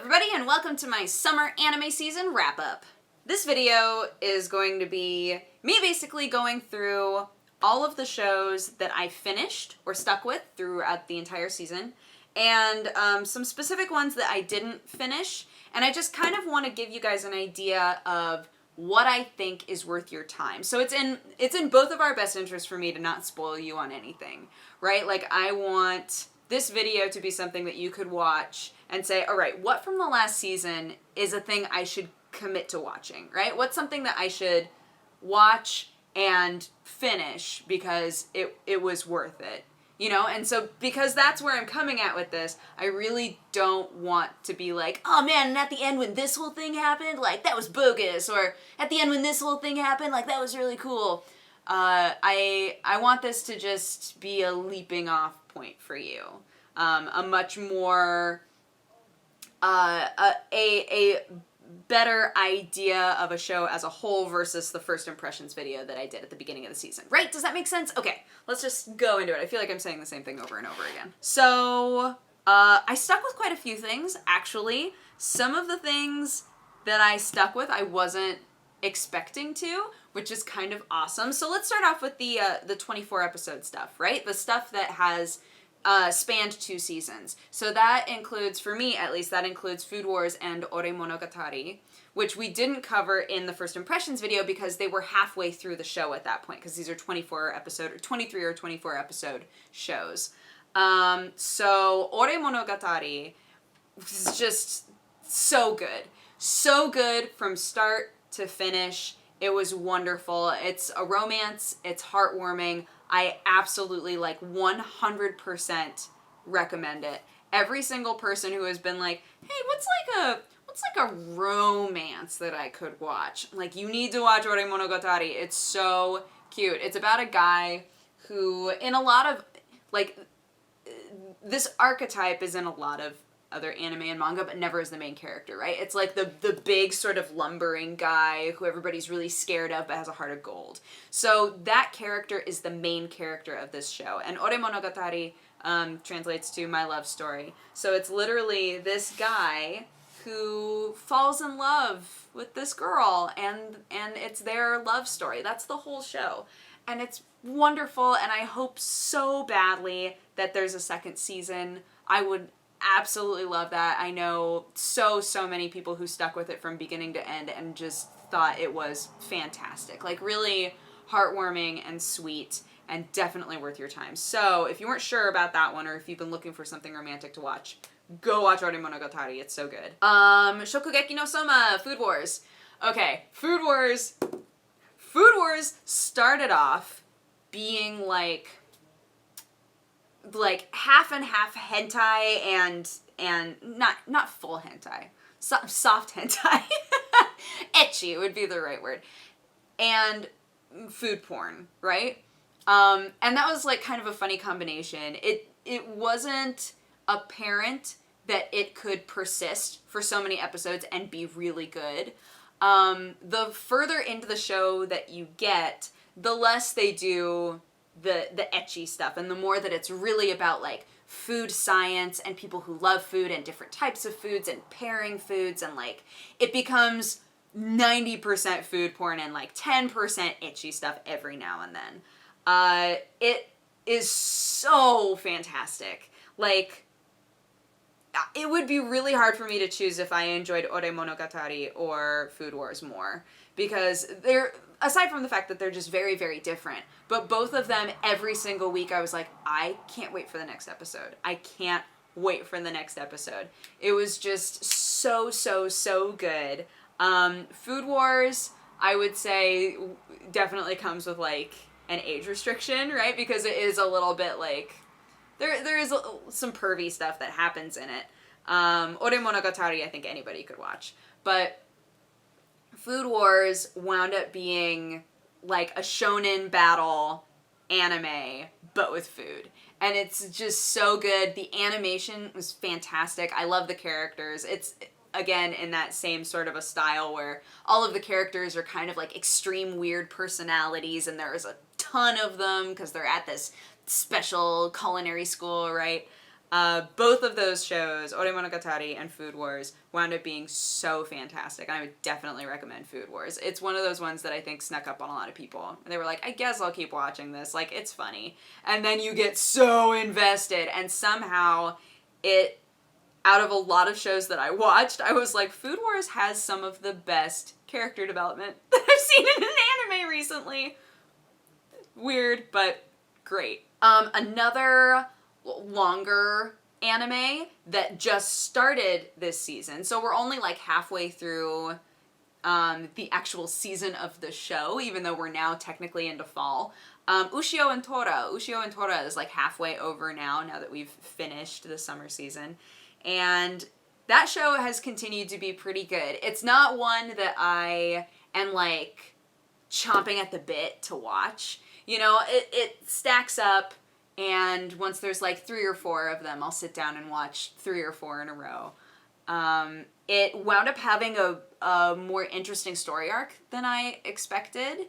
everybody, and welcome to my summer anime season wrap-up. This video is going to be me basically going through all of the shows that I finished or stuck with throughout the entire season, and some specific ones that I didn't finish, and I just kind of want to give you guys an idea of what I think is worth your time. So it's in both of our best interests for me to not spoil you on anything, right? Like, I want this video to be something that you could watch and say, all right, what from the last season is a thing I should commit to watching, right? What's something that I should watch and finish because it was worth it, you know? And so because that's where I'm coming at with this, I really don't want to be like, oh man, and at the end when this whole thing happened, like, that was bogus, or at the end when this whole thing happened, like, that was really cool. I want this to just be a leaping off point for you. A much more, a better idea of a show as a whole versus the first impressions video that I did at the beginning of the season. Right? Does that make sense? Okay, let's just go into it. I feel like I'm saying the same thing over and over again. So, I stuck with quite a few things, actually. Some of the things that I stuck with I wasn't expecting to, which is kind of awesome. So let's start off with the 24 episode stuff, right? The stuff that has spanned 2 seasons. So that includes, for me at least, that includes Food Wars and Ore Monogatari, which we didn't cover in the first impressions video because they were halfway through the show at that point, because these are 24 episode, or 23 or 24 episode shows. So Ore Monogatari is just so good. So good from start to finish. It was wonderful. It's a romance. It's heartwarming. I absolutely, 100% recommend it. Every single person who has been like, hey, what's like a romance that I could watch? Like, you need to watch Ore Monogatari. It's so cute. It's about a guy who, in a lot of, this archetype is in a lot of other anime and manga, but never as the main character, right? It's like the big sort of lumbering guy who everybody's really scared of but has a heart of gold. So that character is the main character of this show. And Ore Monogatari translates to my love story. So it's literally this guy who falls in love with this girl, and it's their love story. That's the whole show. And it's wonderful, and I hope so badly that there's a second season. I would absolutely love that. I know so many people who stuck with it from beginning to end and just thought it was fantastic. Like, really heartwarming and sweet and definitely worth your time. So if you weren't sure about that one, or if you've been looking for something romantic to watch, go watch Ore Monogatari. It's so good. Shokugeki no Soma, Food Wars. Okay, Food Wars started off being like half and half hentai and not full hentai, soft hentai, ecchi would be the right word, and food porn, right? And that was kind of a funny combination. It wasn't apparent that it could persist for so many episodes and be really good. The further into the show that you get, the less they do the ecchi stuff, and the more that it's really about food science and people who love food and different types of foods and pairing foods, and it becomes 90% food porn and 10% ecchi stuff every now and then. It is so fantastic. It would be really hard for me to choose if I enjoyed Ore Monogatari or Food Wars more, because they're, aside from the fact that they're just very, very different, but both of them, every single week, I was like, I can't wait for the next episode. I can't wait for the next episode. It was just so good. Food Wars, I would say, definitely comes with, an age restriction, right? Because it is a little bit, there is some pervy stuff that happens in it. Ore Monogatari, I think anybody could watch. But Food Wars wound up being a shonen battle anime, but with food. And it's just so good. The animation was fantastic. I love the characters. It's, again, in that same sort of a style where all of the characters are kind of extreme weird personalities, and there's a ton of them because they're at this special culinary school, right? Both of those shows, Ore Monogatari and Food Wars, wound up being so fantastic. I would definitely recommend Food Wars. It's one of those ones that I think snuck up on a lot of people. They were like, I guess I'll keep watching this. Like, it's funny. And then you get so invested, and somehow it, out of a lot of shows that I watched, I was like, Food Wars has some of the best character development that I've seen in an anime recently. Weird, but great. Another longer anime that just started this season, so we're only like halfway through the actual season of the show, even though we're now technically into fall. Ushio and Tora. Ushio and Tora is like halfway over now that we've finished the summer season. And that show has continued to be pretty good. It's not one that I am like chomping at the bit to watch. You know, it stacks up, and once there's like 3 or 4 of them, I'll sit down and watch 3 or 4 in a row. It wound up having a more interesting story arc than I expected.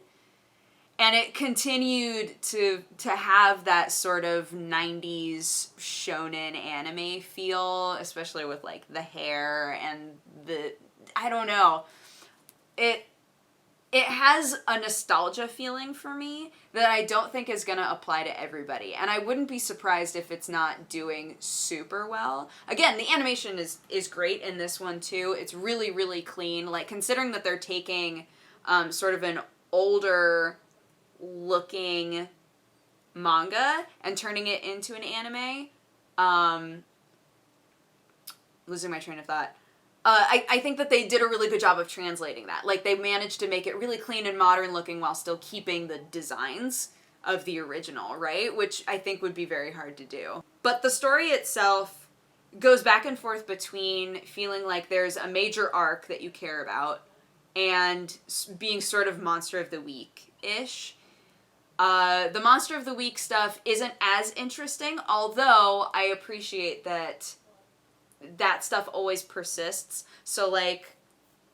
And it continued to have that sort of 90s shonen anime feel, especially with like the hair and I don't know. It has a nostalgia feeling for me that I don't think is going to apply to everybody. And I wouldn't be surprised if it's not doing super well. Again, the animation is great in this one too. It's really, really clean. Like, considering that they're taking sort of an older looking manga and turning it into an anime, losing my train of thought. I think that they did a really good job of translating that. Like, they managed to make it really clean and modern looking while still keeping the designs of the original, right? Which I think would be very hard to do. But the story itself goes back and forth between feeling like there's a major arc that you care about and being sort of Monster of the Week-ish. The Monster of the Week stuff isn't as interesting, although I appreciate that stuff always persists. So, like,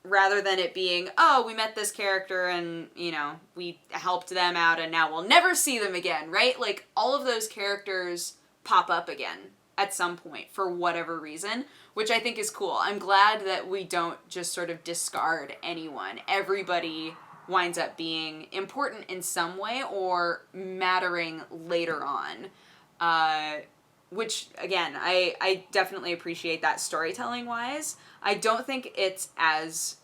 rather than it being, oh, we met this character and, you know, we helped them out and now we'll never see them again, right? Like, all of those characters pop up again at some point for whatever reason, which I think is cool. I'm glad that we don't just sort of discard anyone. Everybody winds up being important in some way or mattering later on. Which, again, I definitely appreciate that storytelling-wise. I don't think it's as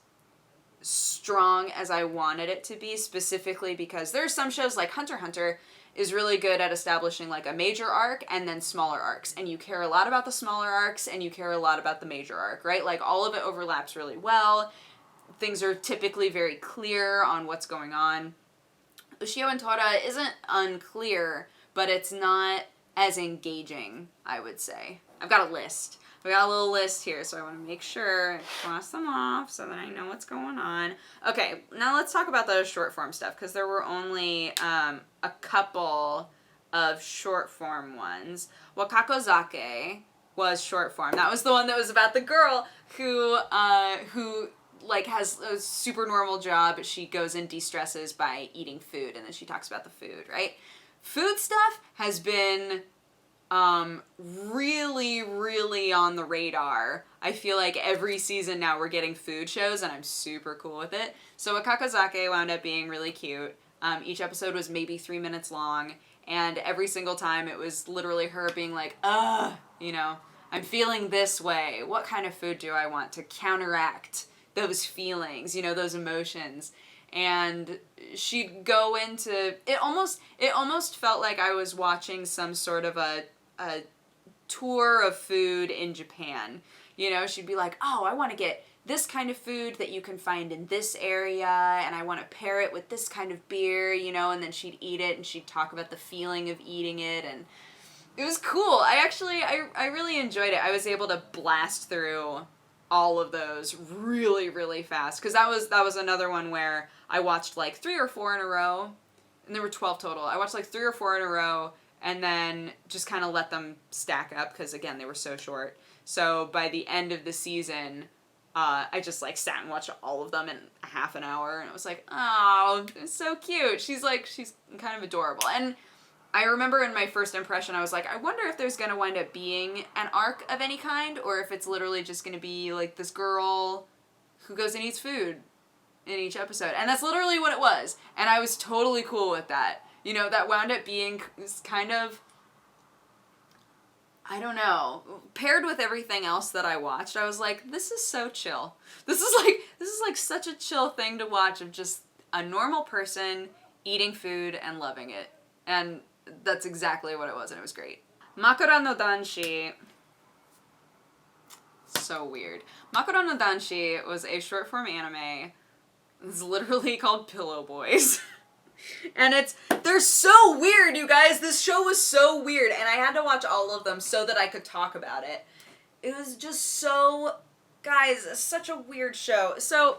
strong as I wanted it to be, specifically because there are some shows like Hunter x Hunter is really good at establishing like a major arc and then smaller arcs. And you care a lot about the smaller arcs and you care a lot about the major arc, right? Like, all of it overlaps really well. Things are typically very clear on what's going on. Ushio and Tora isn't unclear, but it's not as engaging, I would say. I've got a list. We got a little list here, so I want to make sure I cross them off so that I know what's going on. Okay, now let's talk about the short form stuff, because there were only a couple of short form ones. Wakako-zake was short form. That was the one that was about the girl who like has a super normal job. She goes and de-stresses by eating food, and then she talks about the food, right? Food stuff has been really, really on the radar. I feel like every season now we're getting food shows, and I'm super cool with it. So wakako-zake wound up being really cute. Each episode was maybe 3 minutes long, and every single time it was literally her being like, you know, I'm feeling this way. What kind of food do I want to counteract those feelings, you know, those emotions? And she'd go into it almost felt like I was watching some sort of a tour of food in Japan. You know, she'd be like, oh, I want to get this kind of food that you can find in this area, and I want to pair it with this kind of beer, you know, and then she'd eat it and she'd talk about the feeling of eating it, and it was cool. I really enjoyed it. I was able to blast through all of those really, really fast, because that was another one where I watched like 3 or 4 in a row, and there were 12 total. I watched like 3 or 4 in a row, and then just kind of let them stack up, because again, they were so short. So by the end of the season, I just like sat and watched all of them in half an hour, and it was like, oh, it's so cute. She's kind of adorable. And I remember in my first impression, I was like, I wonder if there's gonna wind up being an arc of any kind, or if it's literally just gonna be, like, this girl who goes and eats food in each episode. And that's literally what it was. And I was totally cool with that. You know, that wound up being kind of, I don't know, paired with everything else that I watched, I was like, this is so chill. This is like such a chill thing to watch, of just a normal person eating food and loving it. And that's exactly what it was, and it was great. Makura no Danshi. So weird. Makura no Danshi was a short form anime. It's literally called Pillow Boys. And they're so weird, you guys. This show was so weird, and I had to watch all of them so that I could talk about it. It was just so, guys, such a weird show. So,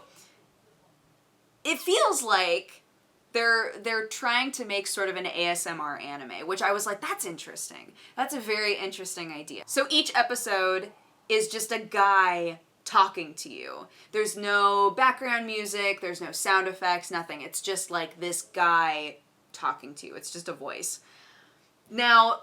it feels like they're trying to make sort of an ASMR anime, which I was like, that's interesting. That's a very interesting idea. So each episode is just a guy talking to you. There's no background music, there's no sound effects, nothing. It's just like this guy talking to you. It's just a voice. Now,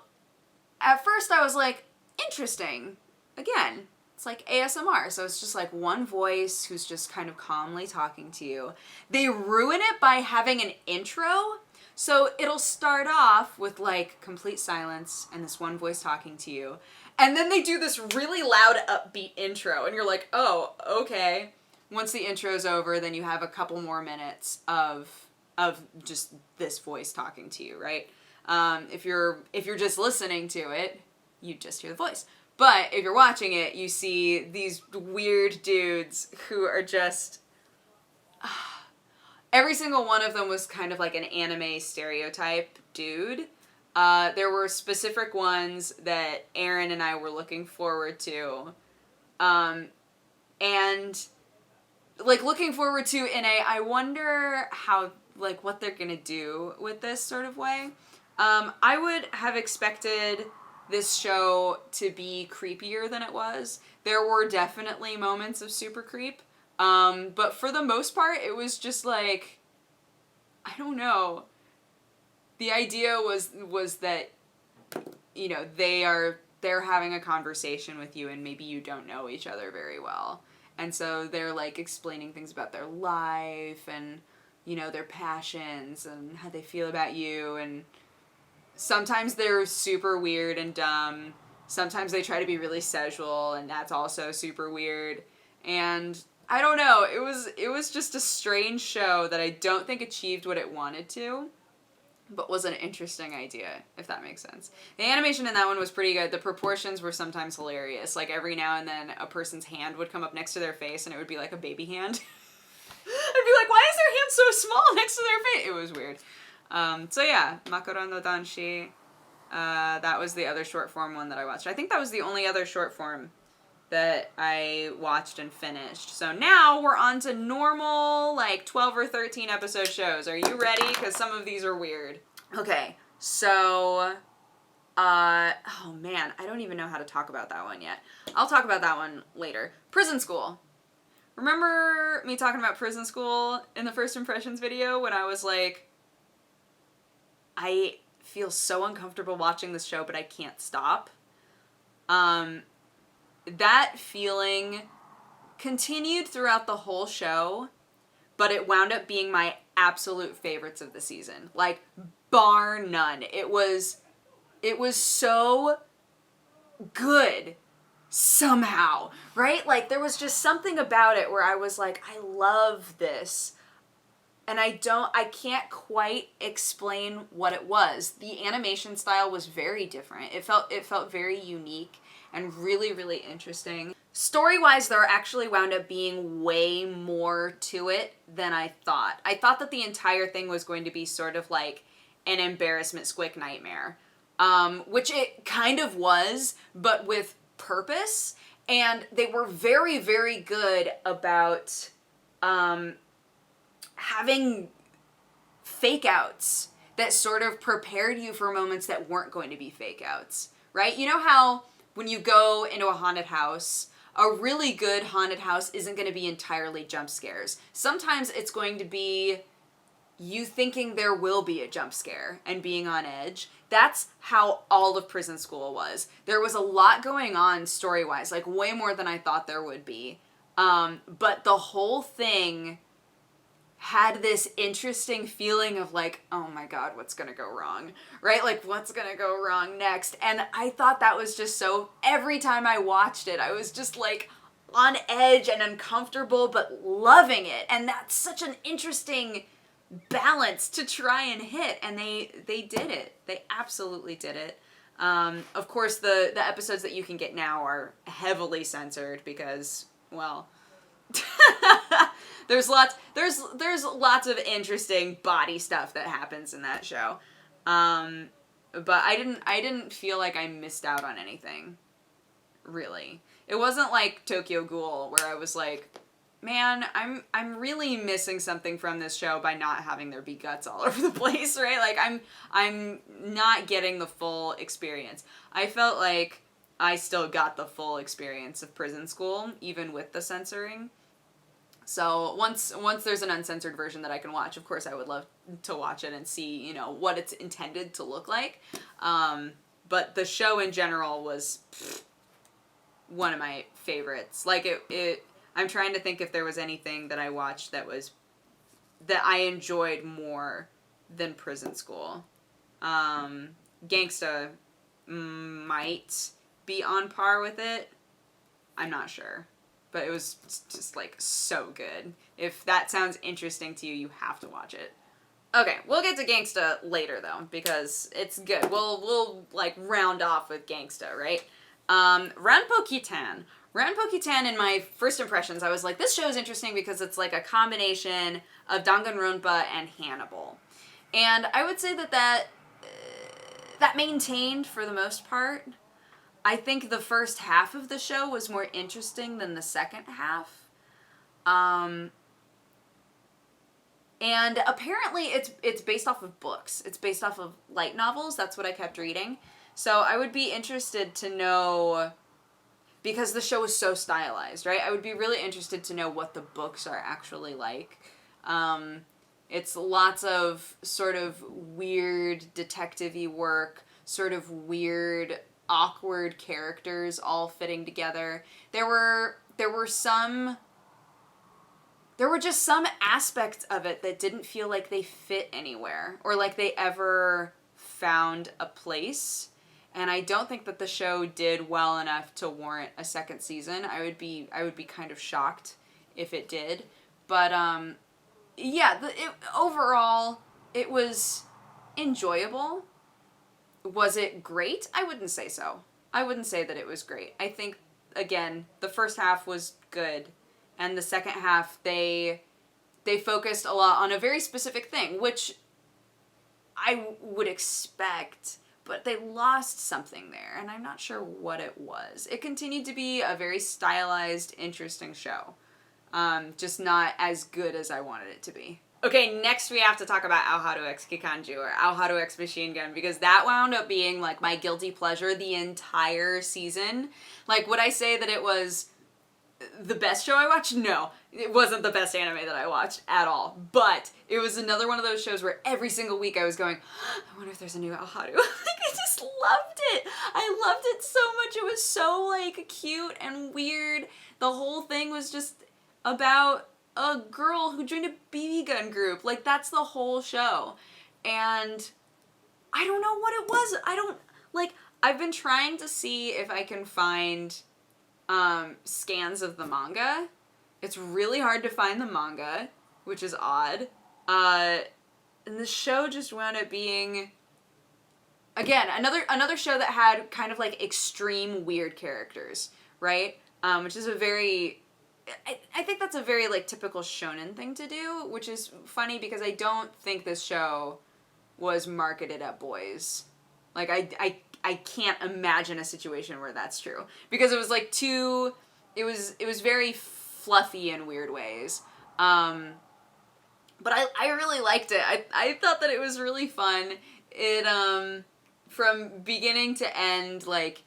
at first I was like, interesting. Again, it's like ASMR, so it's just like one voice who's just kind of calmly talking to you. They ruin it by having an intro, so it'll start off with like complete silence and this one voice talking to you, and then they do this really loud upbeat intro, and you're like, oh, okay. Once the intro's over, then you have a couple more minutes of just this voice talking to you, right? If you're just listening to it, you just hear the voice. But if you're watching it, you see these weird dudes who are just... every single one of them was kind of like an anime stereotype dude. There were specific ones that Aaron and I were looking forward to. And, like, looking forward to in a, I wonder how, like, what they're gonna do with this sort of way. I would have expected this show to be creepier than it was. There were definitely moments of super creep, but for the most part, it was just like, I don't know. The idea was that, you know, they're having a conversation with you, and maybe you don't know each other very well, and so they're like explaining things about their life and, you know, their passions and how they feel about you, and sometimes they're super weird and dumb. Sometimes they try to be really sexual, and that's also super weird. And I don't know, it was just a strange show that I don't think achieved what it wanted to, but was an interesting idea, if that makes sense. The animation in that one was pretty good. The proportions were sometimes hilarious. Like, every now and then a person's hand would come up next to their face, and it would be like a baby hand. I'd be like, why is their hand so small next to their face? It was weird. So yeah, Makura no Danshi, that was the other short form one that I watched. I think that was the only other short form that I watched and finished. So now we're on to normal, like, 12 or 13 episode shows. Are you ready? Because some of these are weird. Okay, so, oh man, I don't even know how to talk about that one yet. I'll talk about that one later. Prison School. Remember me talking about Prison School in the first impressions video when I was like, I feel so uncomfortable watching this show, but I can't stop? That feeling continued throughout the whole show, but it wound up being my absolute favorites of the season. Like, bar none. It was so good somehow, right? Like, there was just something about it where I was like, I love this. And I can't quite explain what it was. The animation style was very different. It felt very unique and really, really interesting. Story-wise, there actually wound up being way more to it than I thought. I thought that the entire thing was going to be sort of like an embarrassment squick nightmare, which it kind of was, but with purpose. And they were very, very good about having fake outs that sort of prepared you for moments that weren't going to be fake outs, right? You know how when you go into a haunted house, a really good haunted house isn't going to be entirely jump scares. Sometimes it's going to be you thinking there will be a jump scare and being on edge. That's how all of Prison School was. There was a lot going on story-wise, like way more than I thought there would be. But the whole thing had this interesting feeling of like, oh my god, what's gonna go wrong? Right? Like, what's gonna go wrong next? And I thought that was just so, every time I watched it, I was just like on edge and uncomfortable, but loving it. And that's such an interesting balance to try and hit, and they did it. They absolutely did it. Of course, the episodes that you can get now are heavily censored because, well, there's lots of interesting body stuff that happens in that show. But I didn't feel like I missed out on anything, really. It wasn't like Tokyo Ghoul where I was like, man, I'm really missing something from this show by not having there be guts all over the place, right? Like, I'm not getting the full experience. I felt like I still got the full experience of Prison School, even with the censoring. So once there's an uncensored version that I can watch, of course I would love to watch it and see, you know, what it's intended to look like. But the show in general was one of my favorites. Like, I'm trying to think if there was anything that I watched that I enjoyed more than Prison School. Gangsta might be on par with it. I'm not sure. But it was just, like, so good. If that sounds interesting to you, you have to watch it. Okay, we'll get to Gangsta later, though, because it's good. We'll like, round off with Gangsta, right? Ranpo-Kitan. Ranpo-Kitan, in my first impressions, I was like, this show is interesting because it's like a combination of Danganronpa and Hannibal. And I would say that maintained for the most part. I think the first half of the show was more interesting than the second half. And apparently it's based off of books. It's based off of light novels. That's what I kept reading. So I would be interested to know, because the show is so stylized, right? I would be really interested to know what the books are actually like. It's lots of sort of weird detective-y work, sort of weird, awkward characters all fitting together. There were just some aspects of it that didn't feel like they fit anywhere, or like they ever found a place. And I don't think that the show did well enough to warrant a second season. I would be kind of shocked if it did. But yeah, overall it was enjoyable. Was it great? I wouldn't say so. I wouldn't say that it was great. I think, again, the first half was good, and the second half they focused a lot on a very specific thing, which I would expect, but they lost something there, and I'm not sure what it was. It continued to be a very stylized, interesting show. Just not as good as I wanted it to be. Okay, next we have to talk about Aoharu X Kikanju, or Aoharu X Machine Gun, because that wound up being, like, my guilty pleasure the entire season. Like, would I say that it was the best show I watched? No, it wasn't the best anime that I watched at all. But it was another one of those shows where every single week I was going, I wonder if there's a new Aoharu. Like, I just loved it. I loved it so much. It was so, like, cute and weird. The whole thing was just about a girl who joined a BB gun group. Like, that's the whole show. And I don't know what it was. I've been trying to see if I can find scans of the manga. It's really hard to find the manga, which is odd. And the show just wound up being, again, another show that had kind of, like, extreme weird characters, right? Which is a very, I think that's a very, like, typical shonen thing to do, which is funny because I don't think this show was marketed at boys. Like, I can't imagine a situation where that's true. Because it was, like, it was very fluffy in weird ways. But I really liked it. I thought that it was really fun. It, from beginning to end, like,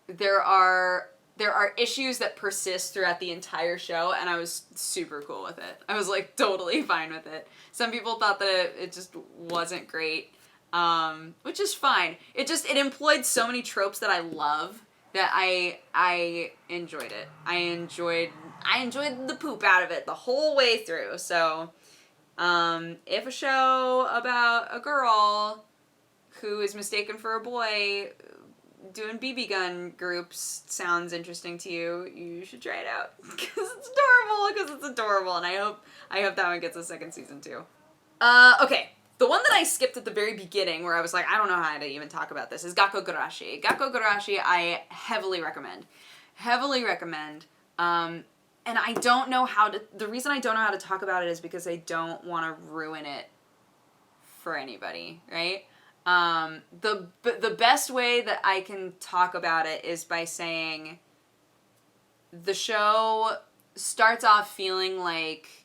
there are there are issues that persist throughout the entire show, and I was super cool with it. I was like totally fine with it. Some people thought that it just wasn't great, which is fine. It employed so many tropes that I love that I enjoyed it. I enjoyed the poop out of it the whole way through. So, if a show about a girl who is mistaken for a boy doing BB gun groups sounds interesting to you, you should try it out. Because it's adorable, and I hope that one gets a second season too. Okay. The one that I skipped at the very beginning, where I was like, I don't know how to even talk about this, is Gakko-gurashi. Gakko-gurashi, I heavily recommend. Heavily recommend. And I don't know how to... The reason I don't know how to talk about it is because I don't want to ruin it for anybody, right? The best way that I can talk about it is by saying the show starts off feeling like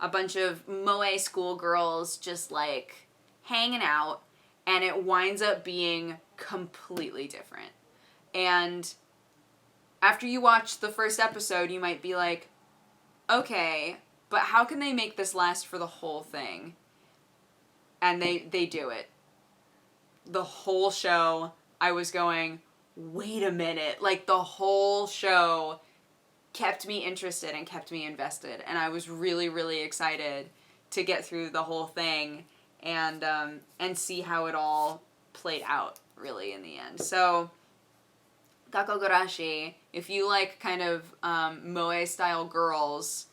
a bunch of moe schoolgirls just like hanging out, and it winds up being completely different. And after you watch the first episode, you might be like, okay, but how can they make this last for the whole thing? And they do it. The whole show, I was going, wait a minute. Like, the whole show kept me interested and kept me invested. And I was really, really excited to get through the whole thing and see how it all played out, really, in the end. So, Gakko-gurashi, if you like kind of moe-style girls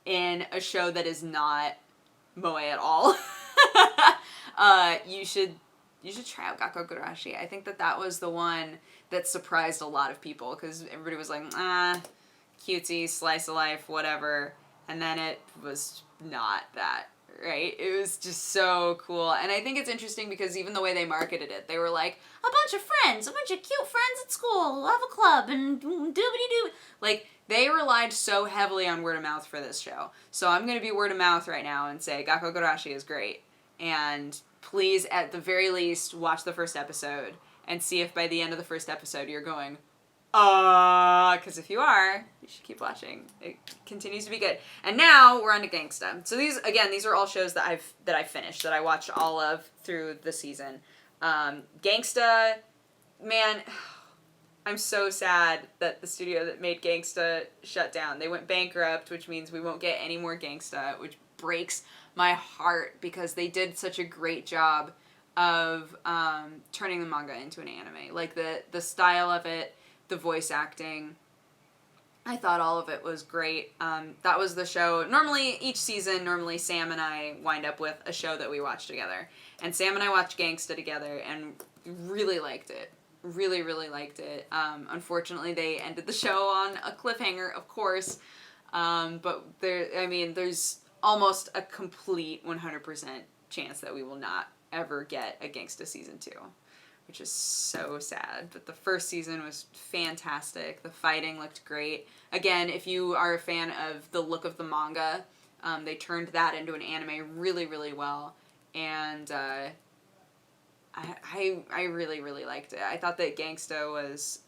in a show that is not moe at all, you should try out Gakko-gurashi. I think that was the one that surprised a lot of people, because everybody was like, cutesy, slice of life, whatever. And then it was not that, right? It was just so cool. And I think it's interesting because even the way they marketed it, they were like, a bunch of friends, a bunch of cute friends at school, we'll have a club, and doobity-doo. Like, they relied so heavily on word of mouth for this show. So I'm going to be word of mouth right now and say Gakko-gurashi is great. And please, at the very least, watch the first episode and see if by the end of the first episode you're going, because if you are, you should keep watching. It continues to be good. And now we're on to Gangsta. So these are all shows that I've finished, that I watched all of through the season. Gangsta, man, I'm so sad that the studio that made Gangsta shut down. They went bankrupt, which means we won't get any more Gangsta, which breaks my heart because they did such a great job of turning the manga into an anime. Like, the style of it, the voice acting, I thought all of it was great. That was the show. Normally, each season, Sam and I wind up with a show that we watch together. And Sam and I watched Gangsta together and really liked it. Really, really liked it. Unfortunately, they ended the show on a cliffhanger, of course. But there's almost a complete 100% chance that we will not ever get a Gangsta season 2. Which is so sad. But the first season was fantastic. The fighting looked great. Again, if you are a fan of the look of the manga, they turned that into an anime really, really well. And I really, really liked it. I thought that Gangsta was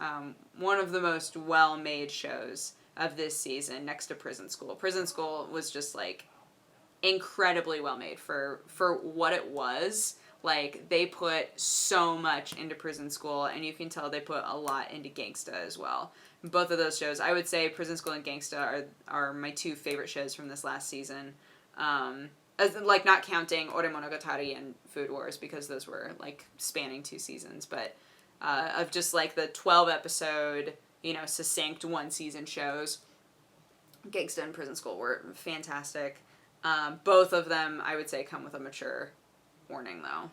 one of the most well-made shows of this season, next to Prison School. Prison School was just, like, incredibly well-made for what it was. Like, they put so much into Prison School, and you can tell they put a lot into Gangsta as well. Both of those shows, I would say Prison School and Gangsta are my two favorite shows from this last season. Like, not counting Oremonogatari and Food Wars, because those were, like, spanning 2 seasons. But of just, like, the 12-episode, succinct one-season shows, Gangsta and Prison School were fantastic. Both of them, I would say, come with a mature warning, though,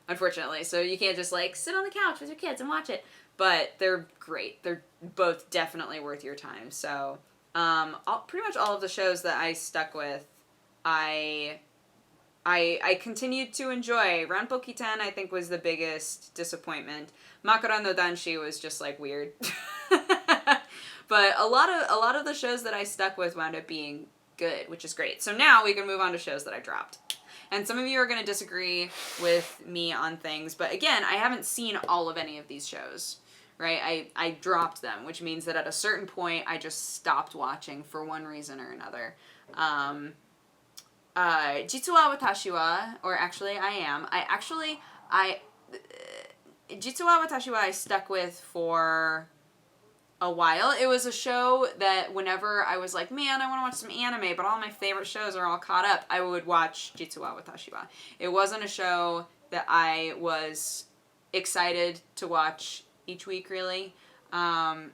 unfortunately. So you can't just, like, sit on the couch with your kids and watch it. But they're great. They're both definitely worth your time. So pretty much all of the shows that I stuck with, I continued to enjoy. Ranpo-Kiten, I think, was the biggest disappointment. Makara no Danshi was just, like, weird. But a lot of the shows that I stuck with wound up being good, which is great. So now we can move on to shows that I dropped. And some of you are going to disagree with me on things, but again, I haven't seen all of any of these shows, right? I dropped them, which means that at a certain point, I just stopped watching for one reason or another. Jitsu wa watashi wa, or actually I am, Jitsu wa watashi wa I stuck with for a while. It was a show that whenever I was like, man, I want to watch some anime, but all my favorite shows are all caught up, I would watch Jitsu wa watashi wa. It wasn't a show that I was excited to watch each week, really.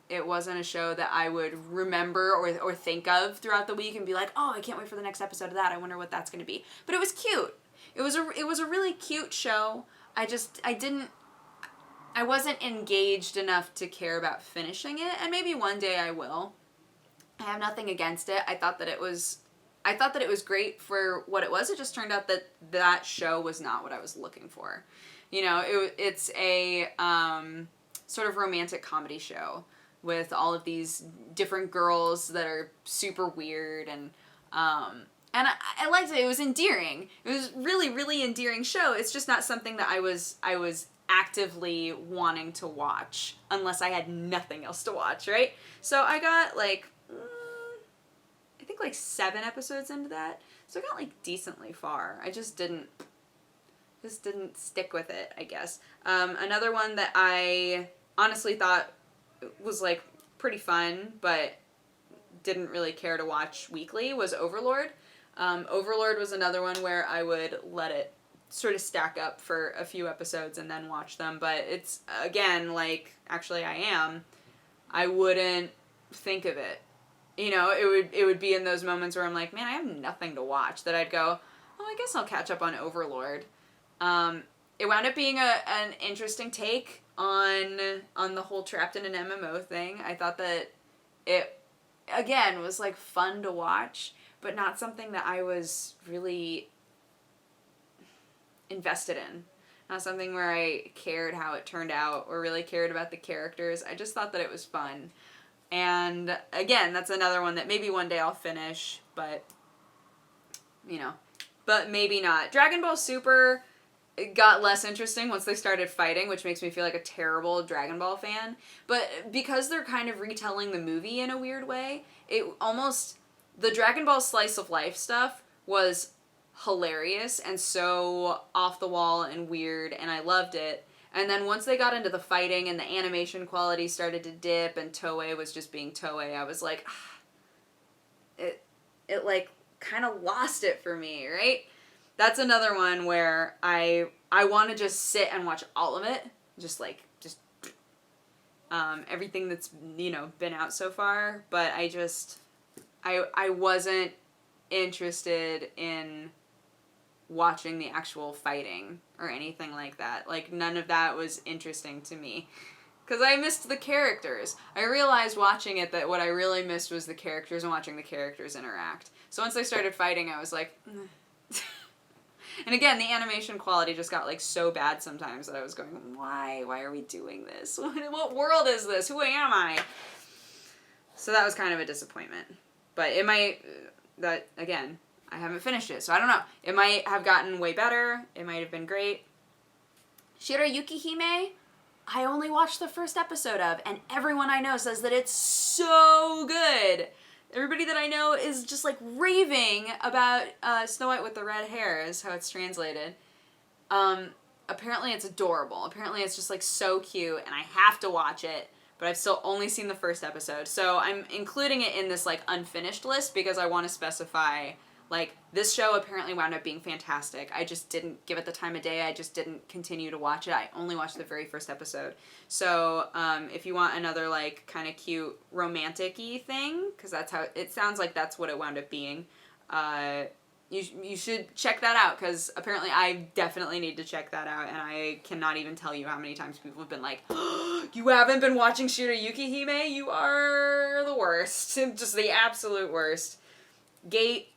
It wasn't a show that I would remember or think of throughout the week and be like, oh, I can't wait for the next episode of that. I wonder what that's going to be. But it was cute. It was a really cute show. I wasn't engaged enough to care about finishing it, and maybe one day I will. I have nothing against it. I thought that it was great for what it was. It just turned out that show was not what I was looking for. You know, it's a sort of romantic comedy show with all of these different girls that are super weird, and I liked it. It was endearing. It was really, really endearing show. It's just not something that I was actively wanting to watch unless I had nothing else to watch, right? So I got I think 7 episodes into that. So I got decently far. I just didn't stick with it, I guess. Another one that I honestly thought was pretty fun, but didn't really care to watch weekly was Overlord. Overlord was another one where I would let it sort of stack up for a few episodes and then watch them, but it's, again, actually I wouldn't think of it. You know, it would be in those moments where I'm like, man, I have nothing to watch, that I'd go, oh, I guess I'll catch up on Overlord. It wound up being an interesting take on the whole trapped in an MMO thing. I thought that it, again, was fun to watch, but not something that I was really invested in. Not something where I cared how it turned out or really cared about the characters. I just thought that it was fun. And again, that's another one that maybe one day I'll finish, but maybe not. Dragon Ball Super got less interesting once they started fighting, which makes me feel like a terrible Dragon Ball fan. But because they're kind of retelling the movie in a weird way, the Dragon Ball slice of life stuff was hilarious and so off the wall and weird, and I loved it. And then once they got into the fighting and the animation quality started to dip and Toei was just being Toei, I was like, it kind of lost it for me, right? That's another one where I want to just sit and watch all of it, just everything that's been out so far, but I wasn't interested in watching the actual fighting or anything like that. None of that was interesting to me. Because I missed the characters. I realized watching it that what I really missed was the characters and watching the characters interact. So once they started fighting, I was like, and again, the animation quality just got so bad sometimes that I was going, why? Why are we doing this? What world is this? Who am I? So that was kind of a disappointment. But it might, again, I haven't finished it, so I don't know. It might have gotten way better. It might have been great. Shirayuki-hime, I only watched the first episode of, and everyone I know says that it's so good. Everybody that I know is just raving about Snow White with the red hair, is how it's translated. Apparently it's adorable. Apparently it's just so cute, and I have to watch it, but I've still only seen the first episode. So I'm including it in this unfinished list because I want to specify this show apparently wound up being fantastic. I just didn't give it the time of day. I just didn't continue to watch it. I only watched the very first episode. So if you want another kind of cute romantic-y thing, because that's how it sounds like that's what it wound up being, you should check that out, because apparently I definitely need to check that out, and I cannot even tell you how many times people have been like, oh, you haven't been watching Shirayuki-hime? You are the worst. Just the absolute worst. Gate,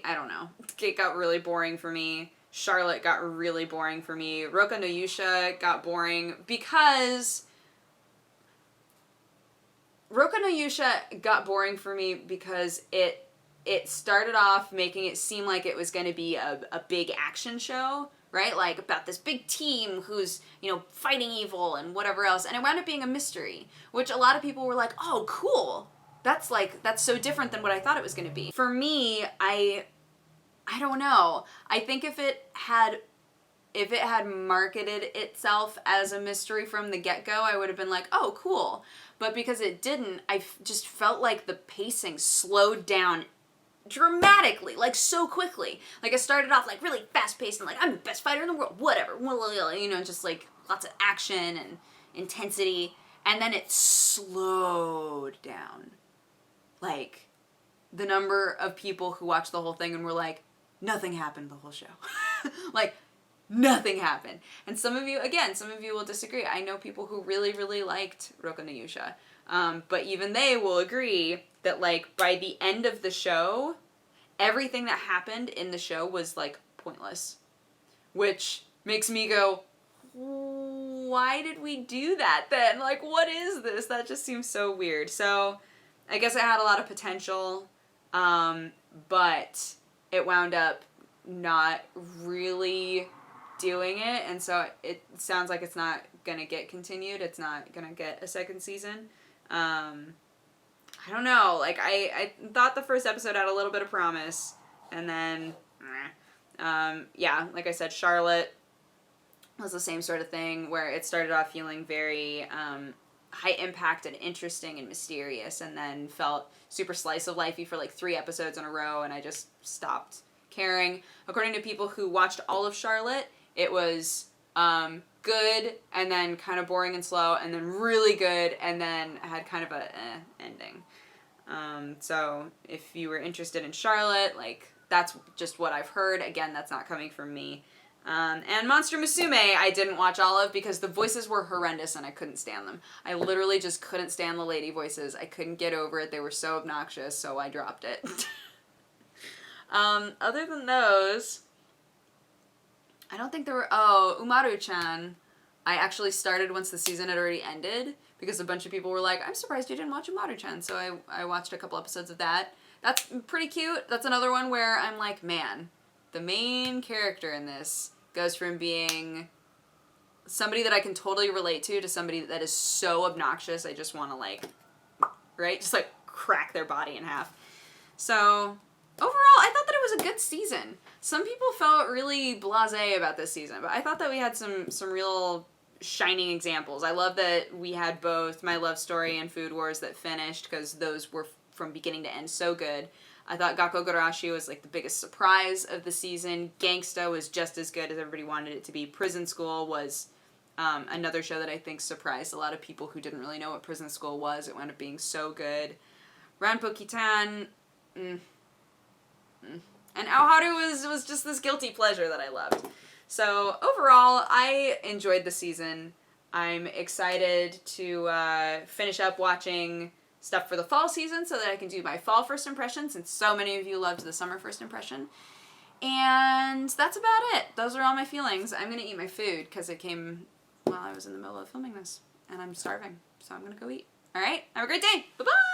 I don't know. Gate got really boring for me. Charlotte got really boring for me. Roka no Yusha got boring because Roka no Yusha got boring for me because it started off making it seem like it was going to be a big action show, right? Like, about this big team who's, you know, fighting evil and whatever else. And it wound up being a mystery, which a lot of people were like, oh, cool. That's so different than what I thought it was going to be. For me, I don't know. I think if it had marketed itself as a mystery from the get-go, I would have been like, oh, cool. But because it didn't, I just felt like the pacing slowed down dramatically, like so quickly. Like, I started off like really fast-paced and like, I'm the best fighter in the world, whatever, you know, just like lots of action and intensity. And then it slowed down. Like, the number of people who watched the whole thing and were like, nothing happened the whole show. Like, nothing happened. And some of you will disagree. I know people who really, really liked Roku no Yusha. But even they will agree that, like, by the end of the show, everything that happened in the show was, like, pointless. Which makes me go, why did we do that then? Like, what is this? That just seems so weird. So, I guess it had a lot of potential, but it wound up not really doing it, and so it sounds like it's not gonna get continued. It's not gonna get a second season. I don't know. Like, I thought the first episode had a little bit of promise, and then, yeah, like I said, Charlotte was the same sort of thing, where it started off feeling very, high impact and interesting and mysterious, and then felt super slice of lifey for like 3 episodes in a row, and I just stopped caring. According to people who watched all of Charlotte, it was good, and then kind of boring and slow, and then really good, and then had kind of a ending. So if you were interested in Charlotte, like, that's just what I've heard. Again, that's not coming from me. And Monster Musume I didn't watch all of because the voices were horrendous and I couldn't stand them. I literally just couldn't stand the lady voices. I couldn't get over it. They were so obnoxious, so I dropped it. Other than those, I don't think there were... Oh, Umaru-chan, I actually started once the season had already ended because a bunch of people were like, I'm surprised you didn't watch Umaru-chan, so I watched a couple episodes of that. That's pretty cute. That's another one where I'm like, man, the main character in this goes from being somebody that I can totally relate to somebody that is so obnoxious I just want to, like, right? Just, like, crack their body in half. So, overall, I thought that it was a good season. Some people felt really blasé about this season, but I thought that we had some real shining examples. I love that we had both My Love Story and Food Wars that finished, because those were from beginning to end so good. I thought Gakko Garashi was, like, the biggest surprise of the season. Gangsta was just as good as everybody wanted it to be. Prison School was another show that I think surprised a lot of people who didn't really know what Prison School was. It wound up being so good. Ranpo Kitan, And Aoharu was just this guilty pleasure that I loved. So, overall, I enjoyed the season. I'm excited to finish up watching stuff for the fall season so that I can do my fall first impression, since so many of you loved the summer first impression. And that's about it. Those are all my feelings. I'm going to eat my food because it came while I was in the middle of filming this, and I'm starving, so I'm going to go eat. All right? Have a great day. Bye-bye!